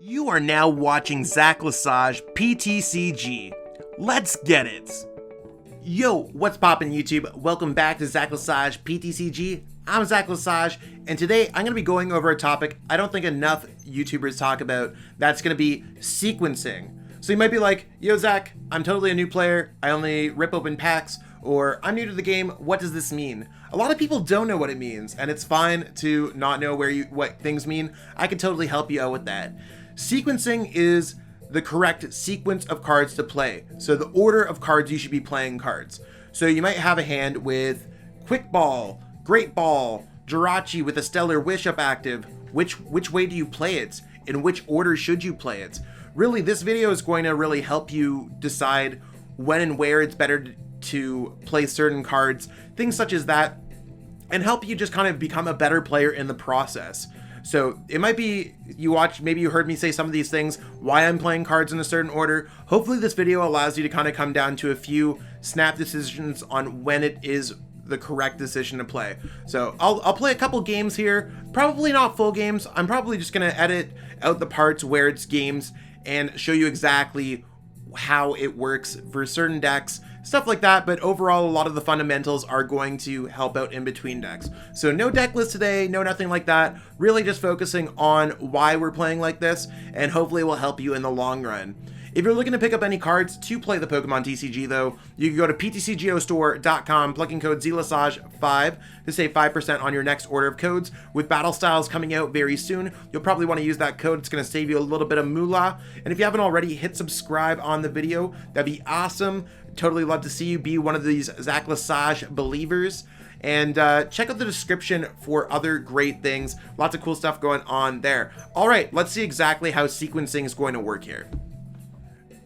You are now watching Zach Lesage PTCG. Let's get it! Yo, what's poppin' YouTube? Welcome back to Zach Lesage PTCG. I'm Zach Lesage, and today I'm going to be going over a topic I don't think enough YouTubers talk about. That's going to be sequencing. So you might be like, yo Zach, I'm totally a new player, I only rip open packs, or I'm new to the game, what does this mean? A lot of people don't know what it means, and it's fine to not know what things mean. I can totally help you out with that. Sequencing is the correct sequence of cards to play. So the order of cards you should be playing cards. So you might have a hand with Quick Ball, Great Ball, Jirachi with a Stellar Wish up active. Which way do you play it? In which order should you play it? Really, this video is going to really help you decide when and where it's better to play certain cards, things such as that, and help you just kind of become a better player in the process. So it might be maybe you heard me say some of these things, why I'm playing cards in a certain order. Hopefully this video allows you to kind of come down to a few snap decisions on when it is the correct decision to play. So I'll play a couple games here, probably not full games. I'm probably just going to edit out the parts where it's games and show you exactly how it works for certain decks, stuff like that. But overall, a lot of the fundamentals are going to help out in between decks. So no deck list today, no nothing like that. Really just focusing on why we're playing like this, and hopefully it will help you in the long run. If you're looking to pick up any cards to play the Pokemon TCG though, you can go to ptcgostore.com, plug in code ZLesage5 to save 5% on your next order of codes. With Battle Styles coming out very soon, you'll probably want to use that code. It's going to save you a little bit of moolah. And if you haven't already, hit subscribe on the video. That'd be awesome. Totally love to see you be one of these Zach Lesage believers. And check out the description for other great things. Lots of cool stuff going on there. All right, let's see exactly how sequencing is going to work here.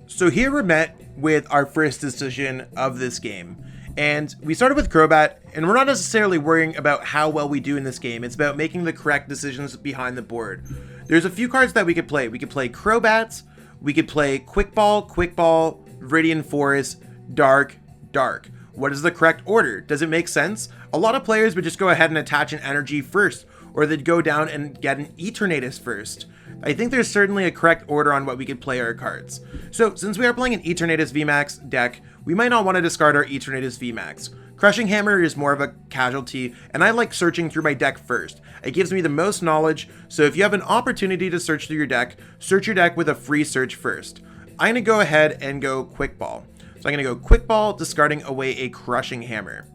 So here we're met with our first decision of this game, and we started with Crobat, and we're not necessarily worrying about how well we do in this game. It's about making the correct decisions behind the board. There's a few cards that we could play. We could play Crobats, we could play Quick Ball, Viridian Forest, Dark. What is the correct order? Does it make sense? A lot of players would just go ahead and attach an energy first, or they'd go down and get an Eternatus first. I think there's certainly a correct order on what we could play our cards. So since we are playing an Eternatus VMAX deck, we might not want to discard our Eternatus VMAX. Crushing Hammer is more of a casualty, and I like searching through my deck first. It gives me the most knowledge, so if you have an opportunity to search through your deck, search your deck with a free search first. I'm going to go ahead and go Quick Ball. So I'm going to go Quick Ball, discarding away a Crushing Hammer.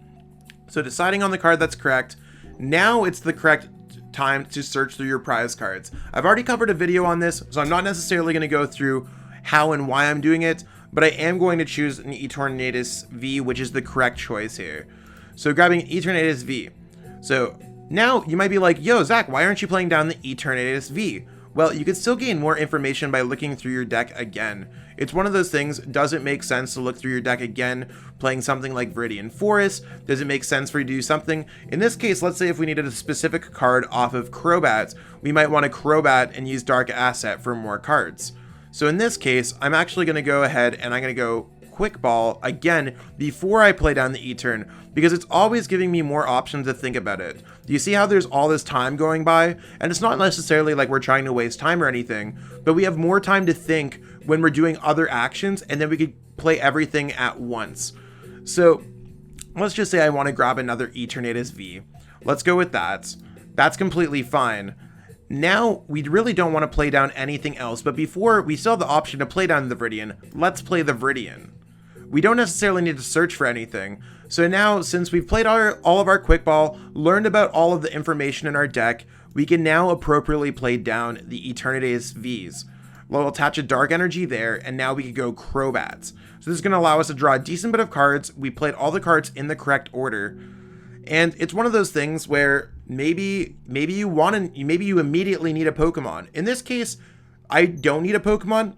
So deciding on the card that's correct, now it's the correct time to search through your prize cards. I've already covered a video on this, so I'm not necessarily going to go through how and why I'm doing it, but I am going to choose an Eternatus V, which is the correct choice here. So grabbing an Eternatus V. So now you might be like, yo Zach, why aren't you playing down the Eternatus V? Well, you can still gain more information by looking through your deck again. It's one of those things, does it make sense to look through your deck again, playing something like Viridian Forest? Does it make sense for you to do something? In this case, let's say if we needed a specific card off of Crobats, we might want to Crobat and use Dark Asset for more cards. So in this case, I'm actually going to go ahead and I'm going to go Quick Ball again before I play down the E-turn, because it's always giving me more options to think about it. Do you see how there's all this time going by? And it's not necessarily like we're trying to waste time or anything, but we have more time to think when we're doing other actions, and then we could play everything at once. So let's just say I want to grab another Eternatus V. Let's go with that. That's completely fine. Now we really don't want to play down anything else, but before we still have the option to play down the Viridian, let's play the Viridian. We don't necessarily need to search for anything. So now, since we've played all of our Quick Ball, learned about all of the information in our deck, we can now appropriately play down the Eternatus Vs. We'll attach a Dark Energy there, and now we can go Crobats. So this is going to allow us to draw a decent bit of cards. We played all the cards in the correct order. And it's one of those things where maybe you immediately need a Pokemon. In this case, I don't need a Pokemon.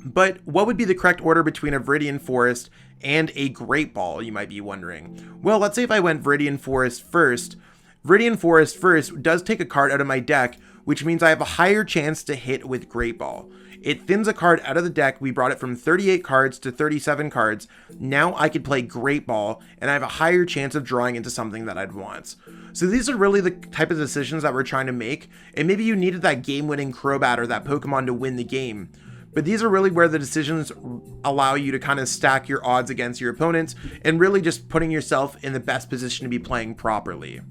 But what would be the correct order between a Viridian Forest and a Great Ball, you might be wondering? Well, let's say if I went Viridian Forest first. Viridian Forest first does take a card out of my deck, which means I have a higher chance to hit with Great Ball. It thins a card out of the deck. We brought it from 38 cards to 37 cards. Now I could play Great Ball, and I have a higher chance of drawing into something that I'd want. So these are really the type of decisions that we're trying to make, and maybe you needed that game-winning Crobat or that Pokemon to win the game. But these are really where the decisions allow you to kind of stack your odds against your opponents and really just putting yourself in the best position to be playing properly.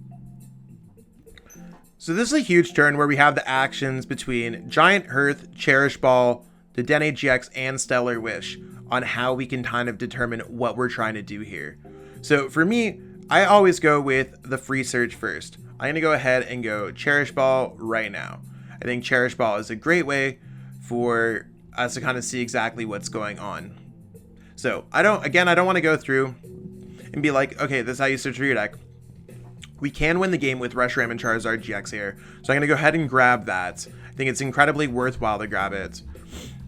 So this is a huge turn where we have the actions between Giant Hearth, Cherish Ball, the Dene GX, and Stellar Wish on how we can kind of determine what we're trying to do here. So for me, I always go with the free search first. I'm going to go ahead and go Cherish Ball right now. I think Cherish Ball is a great way for us to kind of see exactly what's going on. So I don't want to go through and be like, okay, this is how you search for your deck. We can win the game with Reshiram and Charizard GX here. So I'm going to go ahead and grab that. I think it's incredibly worthwhile to grab it.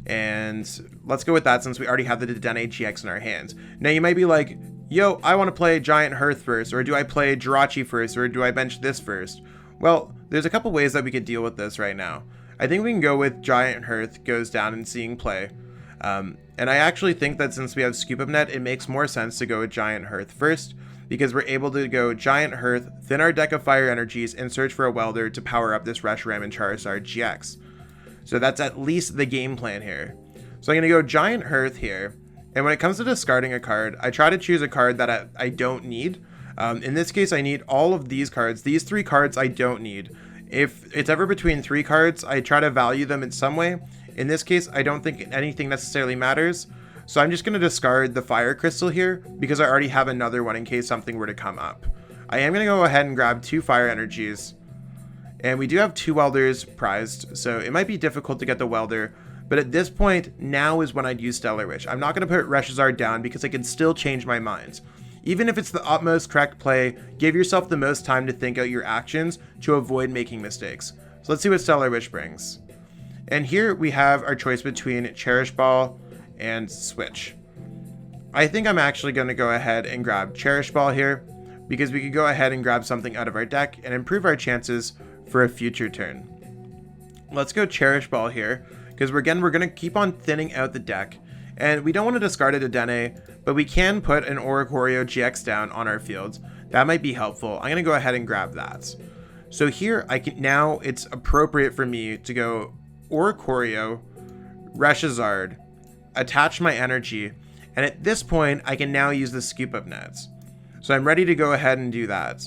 And let's go with that since we already have the Dene GX in our hands. Now you might be like, yo, I want to play Giant Hearth first, or do I play Jirachi first, or do I bench this first? Well, there's a couple ways that we could deal with this right now. I think we can go with Giant Hearth goes down and seeing play. And I actually think that since we have Scoop of Net, it makes more sense to go with Giant Hearth first, because we're able to go Giant Hearth, thin our deck of fire energies, and search for a welder to power up this Reshiram and Charizard GX. So that's at least the game plan here. So I'm going to go Giant Hearth here, and when it comes to discarding a card, I try to choose a card that I don't need. In this case, I need all of these cards. These 3 cards I don't need. If it's ever between 3 cards, I try to value them in some way. In this case, I don't think anything necessarily matters. So I'm just going to discard the Fire Crystal here because I already have another one in case something were to come up. I am going to go ahead and grab 2 Fire Energies. And we do have 2 Welders prized, so it might be difficult to get the Welder. But at this point, now is when I'd use Stellar Wish. I'm not going to put Reshizard down because I can still change my mind. Even if it's the utmost correct play, give yourself the most time to think out your actions to avoid making mistakes. So let's see what Stellar Wish brings. And here we have our choice between Cherish Ball and Switch. I think I'm actually going to go ahead and grab Cherish Ball here because we could go ahead and grab something out of our deck and improve our chances for a future turn. Let's go Cherish Ball here because we're going to keep on thinning out the deck. And we don't want to discard it to Dene, but we can put an Oricorio GX down on our fields. That might be helpful. I'm going to go ahead and grab that. So here, now it's appropriate for me to go Oricorio, Reshizard, attach my energy, and at this point, I can now use the Scoop of Nets. So I'm ready to go ahead and do that.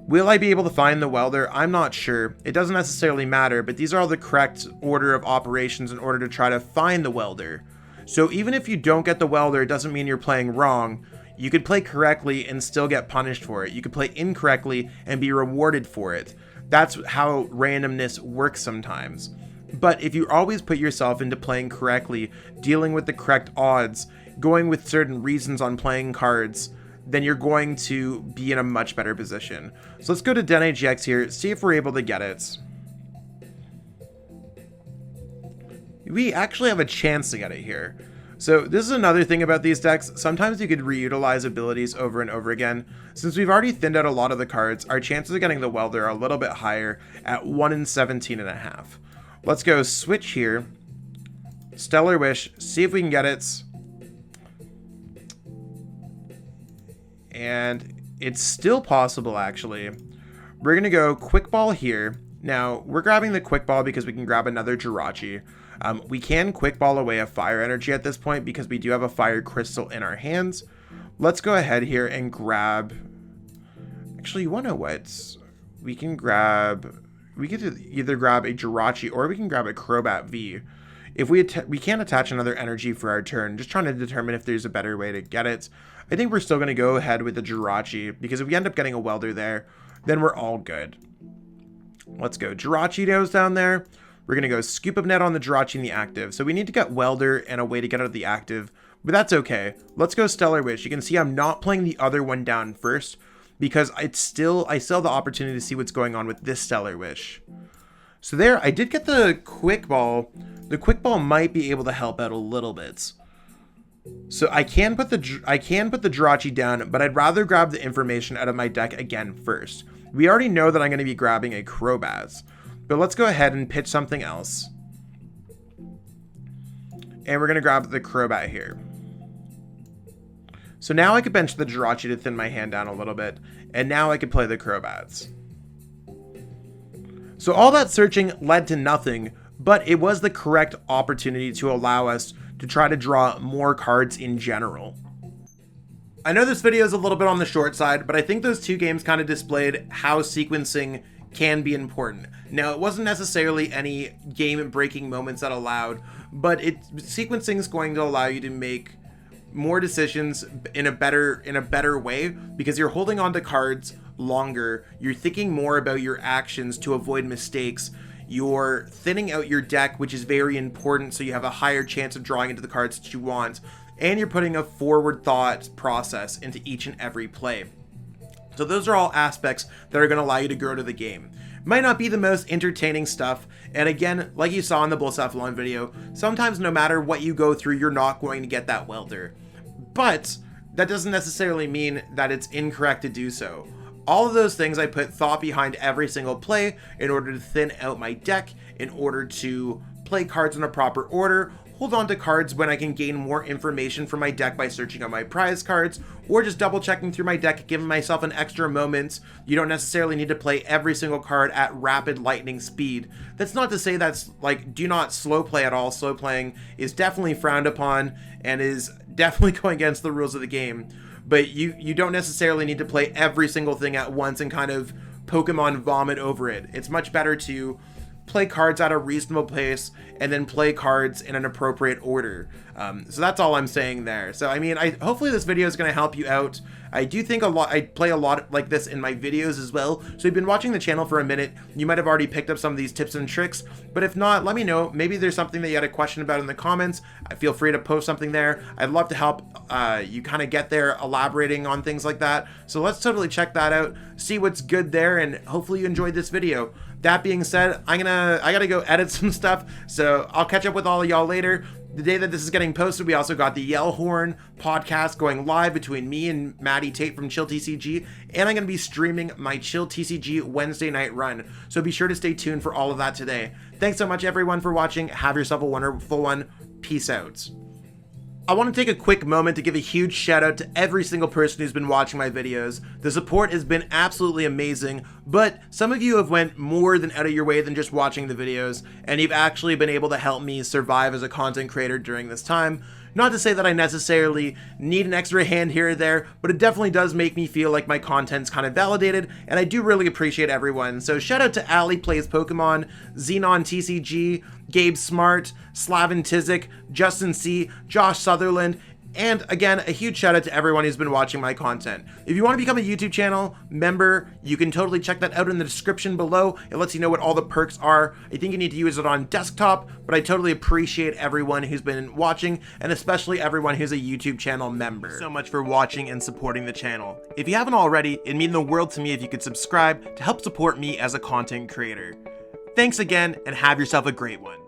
Will I be able to find the Welder? I'm not sure. It doesn't necessarily matter, but these are all the correct order of operations in order to try to find the Welder. So even if you don't get the Welder, it doesn't mean you're playing wrong. You could play correctly and still get punished for it. You could play incorrectly and be rewarded for it. That's how randomness works sometimes. But if you always put yourself into playing correctly, dealing with the correct odds, going with certain reasons on playing cards, then you're going to be in a much better position. So let's go to Dene GX here, see if we're able to get it. We actually have a chance to get it here. So this is another thing about these decks. Sometimes you could reutilize abilities over and over again. Since we've already thinned out a lot of the cards, our chances of getting the Welder are a little bit higher at 1 in 17.5. Let's go Switch here. Stellar Wish, see if we can get it. And it's still possible, actually. We're going to go Quick Ball here. Now, we're grabbing the Quick Ball because we can grab another Jirachi. We can Quick Ball away a Fire Energy at this point because we do have a Fire Crystal in our hands. Let's go ahead here and grab... Actually, you want to know what? We can grab... We could either grab a Jirachi or we can grab a Crobat V. If we can attach another energy for our turn, just trying to determine if there's a better way to get it. I think we're still going to go ahead with the Jirachi because if we end up getting a Welder there, then we're all good. Let's go Jirachi goes down there. We're going to go Scoop of Net on the Jirachi in the active. So we need to get Welder and a way to get out of the active, but that's okay. Let's go Stellar Wish. You can see I'm not playing the other one down first because I still have the opportunity to see what's going on with this Stellar Wish. So there, I did get the Quick Ball. The Quick Ball might be able to help out a little bit. So I can put the Jirachi down, but I'd rather grab the information out of my deck again first. We already know that I'm going to be grabbing a Crobat, but let's go ahead and pitch something else. And we're going to grab the Crobat here. So now I could bench the Jirachi to thin my hand down a little bit. And now I could play the Crobats. So all that searching led to nothing, but it was the correct opportunity to allow us to try to draw more cards in general. I know this video is a little bit on the short side, but I think those two games kind of displayed how sequencing can be important. Now, it wasn't necessarily any game-breaking moments that allowed, but sequencing is going to allow you to make more decisions in a better way, because you're holding on to cards longer, you're thinking more about your actions to avoid mistakes, you're thinning out your deck, which is very important, so you have a higher chance of drawing into the cards that you want, and you're putting a forward thought process into each and every play. So those are all aspects that are going to allow you to grow to the game. Might not be the most entertaining stuff, and again, like you saw in the Bullcephalon video, sometimes no matter what you go through, you're not going to get that welter. But that doesn't necessarily mean that it's incorrect to do so. All of those things, I put thought behind every single play in order to thin out my deck, in order to play cards in a proper order, hold on to cards when I can gain more information from my deck by searching on my prize cards, or just double checking through my deck, giving myself an extra moment. You don't necessarily need to play every single card at rapid lightning speed. That's not to say that's like, do not slow play at all. Slow playing is definitely frowned upon and is definitely going against the rules of the game. But you don't necessarily need to play every single thing at once and kind of Pokemon vomit over it. It's much better to play cards at a reasonable pace and then play cards in an appropriate order. So that's all I'm saying there. So I mean, hopefully this video is going to help you out. I do think I play a lot like this in my videos as well. So if you've been watching the channel for a minute, you might have already picked up some of these tips and tricks, but if not, let me know. Maybe there's something that you had a question about in the comments. Feel free to post something there. I'd love to help you kind of get there elaborating on things like that. So let's totally check that out, see what's good there, and hopefully you enjoyed this video. That being said, I gotta go edit some stuff, so I'll catch up with all of y'all later. The day that this is getting posted, we also got the Yell Horn podcast going live between me and Maddie Tate from Chill TCG, and I'm going to be streaming my Chill TCG Wednesday night run, so be sure to stay tuned for all of that today. Thanks so much everyone for watching. Have yourself a wonderful one. Peace out. I want to take a quick moment to give a huge shout out to every single person who's been watching my videos. The support has been absolutely amazing, but some of you have went more than out of your way than just watching the videos, and you've actually been able to help me survive as a content creator during this time. Not to say that I necessarily need an extra hand here or there, but it definitely does make me feel like my content's kind of validated, and I do really appreciate everyone. So shout out to Ali Plays Pokemon, Xenon TCG, Gabe Smart, Slavin Tizik, Justin C, Josh Sutherland, and again, a huge shout out to everyone who's been watching my content. If you want to become a YouTube channel member, you can totally check that out in the description below. It lets you know what all the perks are. I think you need to use it on desktop, but I totally appreciate everyone who's been watching, and especially everyone who's a YouTube channel member. Thanks so much for watching and supporting the channel. If you haven't already, it'd mean the world to me if you could subscribe to help support me as a content creator. Thanks again, and have yourself a great one.